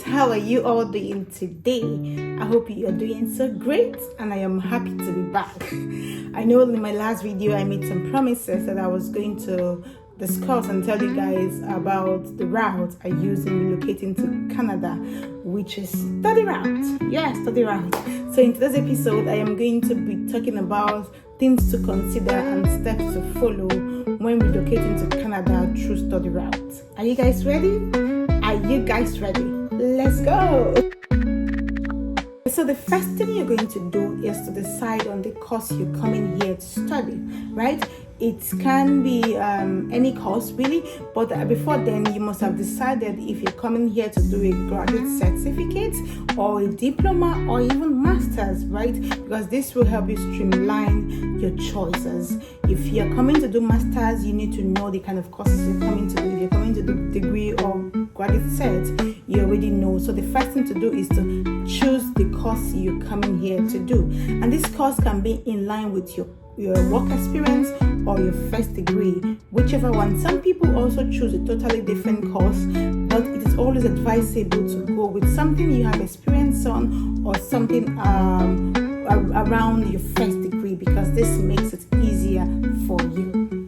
how are you all doing today? I hope you are doing so great, and I am happy to be back. I know in my last video I made some promises that I was going to discuss and tell you guys about the route I use in relocating to Canada, which is study route. Yes, study route. So in today's episode, I am going to be talking about things to consider and steps to follow when relocating to Canada through study route. Are you guys ready? Are you guys ready? Let's go! So the first thing you're going to do is to decide on the course you're coming here to study, right? It can be any course really, but before then you must have decided if you're coming here to do a graduate certificate or a diploma or even master's, right? Because this will help you streamline your choices. If you're coming to do master's, you need to know the kind of courses you're coming to do. If you're coming to do degree or graduate cert, you already know. So the first thing to do is to choose the course you're coming here to do, and this course can be in line with your work experience or your first degree, whichever one. Some people also choose a totally different course, but it is always advisable to go with something you have experience on or something around your first degree, because this makes it easier for you.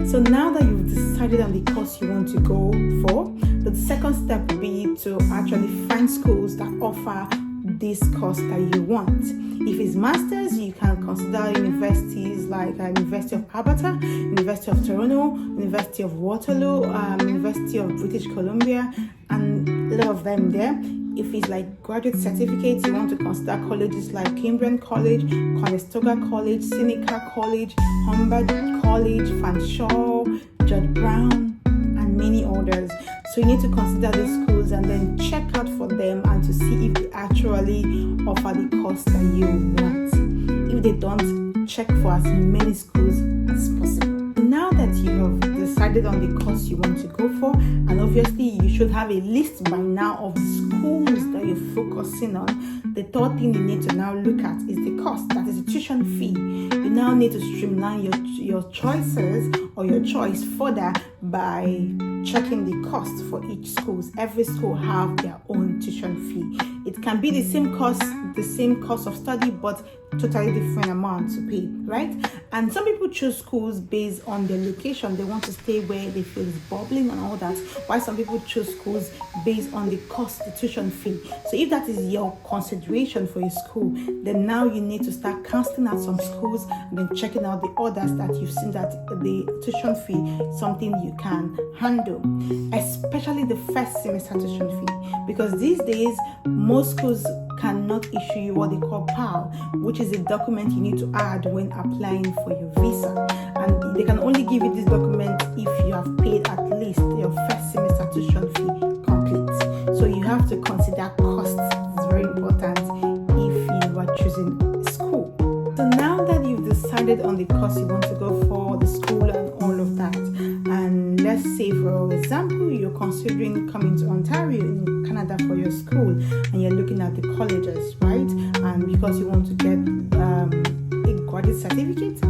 So now that you've decided on the course you want to go for, the second step will be to actually find schools that offer this course that you want. If it's masters, you can consider universities like University of Alberta, University of Toronto, University of Waterloo, University of British Columbia, and a lot of them there. If it's like graduate certificates, you want to consider colleges like Cambridge College, Conestoga College, Seneca College, Humber College, Fanshawe, George Brown, and many others. So you need to consider these schools and then check out for them and to see if they actually offer the course that you want. If they don't, check for as many schools as possible. Now that you have decided on the course you want to go for, and obviously you should have a list by now of the schools that you're focusing on, the third thing you need to now look at is the cost, that is the tuition fee. You now need to streamline your choices or your choice further by checking the cost for each school. Every school have their own tuition fee. It can be the same cost of study, but totally different amount to pay, right? And some people choose schools based on their location. They want to stay where they feel is bubbling and all that, while some people choose schools based on the cost, the tuition fee. So if that is your consideration for a school, then now you need to start casting out some schools and then checking out the others that you've seen that the tuition fee is something you can handle, especially the first semester tuition fee, because these days most schools cannot issue you what they call PAL, which is a document you need to add when applying for your visa, and they can only give you this document if you have paid at least your first semester tuition fee complete. So you have to consider costs. It's very important if you are choosing a school. So now that you've decided on the course you want to go for, the school and all of that, and let's say for example you're considering coming to Ontario in Canada for your school, and you're looking at the colleges, right? And because you want to get a graduate certificate,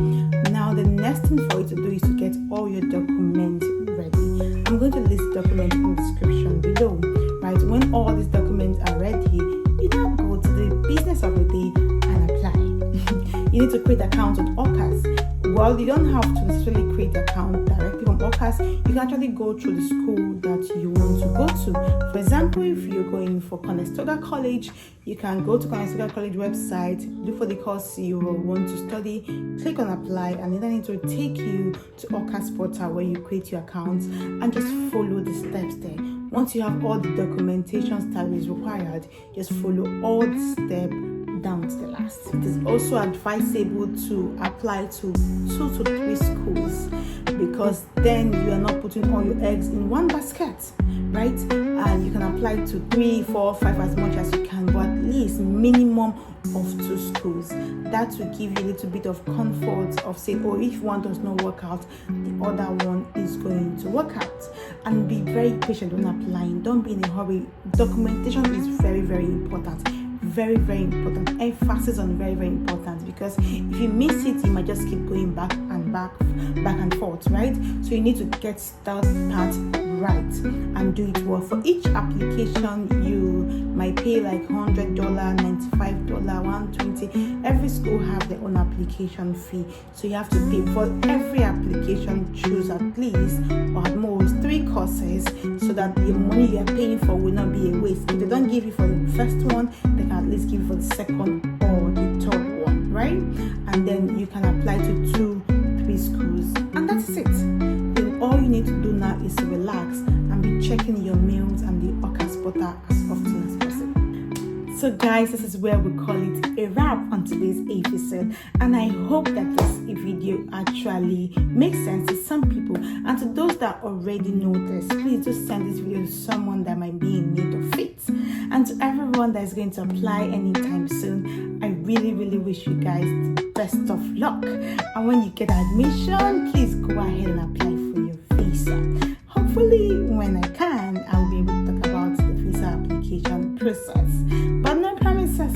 now the next thing for you to do is to get all your documents ready. I'm going to list documents in the description below, right? When all these documents are ready, you now go to the business of the day and apply. You need to create accounts with OCAS. Well, you don't have to necessarily create an account directly from OCAS. You can actually go through the school that you want to go to. For example, if you're going for Conestoga College, you can go to Conestoga College website, look for the course you want to study, click on apply, and then it will take you to OCAS portal where you create your accounts and just follow the steps there. Once you have all the documentation that is required, just follow all the steps down to the last. It is also advisable to apply to 2 to 3 schools, because then you are not putting all your eggs in one basket, right? And you can apply to 3, 4, 5 as much as you can, but at least minimum of 2 schools. That will give you a little bit of comfort of saying, oh, if one does not work out, the other one is going to work out. And be very patient when applying. Don't be in a hurry. Documentation is very, very important. Very, very important. Emphasis on very, very important, because if you miss it, you might just keep going back and forth, right? So you need to get that part right and do it well. For each application, you might pay like $100, $95, $120. Every school have their own application fee, so you have to pay for every application. Choose at least or at most 3 courses, so that the money you are paying for will not be a waste. If they don't give you for the first one, they can at least give you for the second or the third one, right? And then you can apply to 2-3 schools, and that's it. Then all you need to do now is to relax and be checking your mails and the Okas portal as often as possible. So guys, this is where we call it a wrap on today's episode, and I hope that this video actually makes sense to some people, and to those that already know this, please just send this video to someone that might be in need of it. And to everyone that is going to apply anytime soon, I really wish you guys the best of luck. And when you get admission, please go ahead and apply for your visa. Hopefully when I can, I'll be able to talk about the visa application process, but no promises.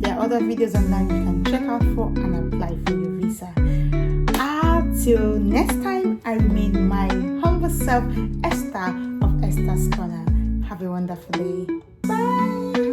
There are other videos online you can check out for and apply for your visa. Till next time, I remain my humble self, Esther of Esther's Corner. Have a wonderful day. Bye.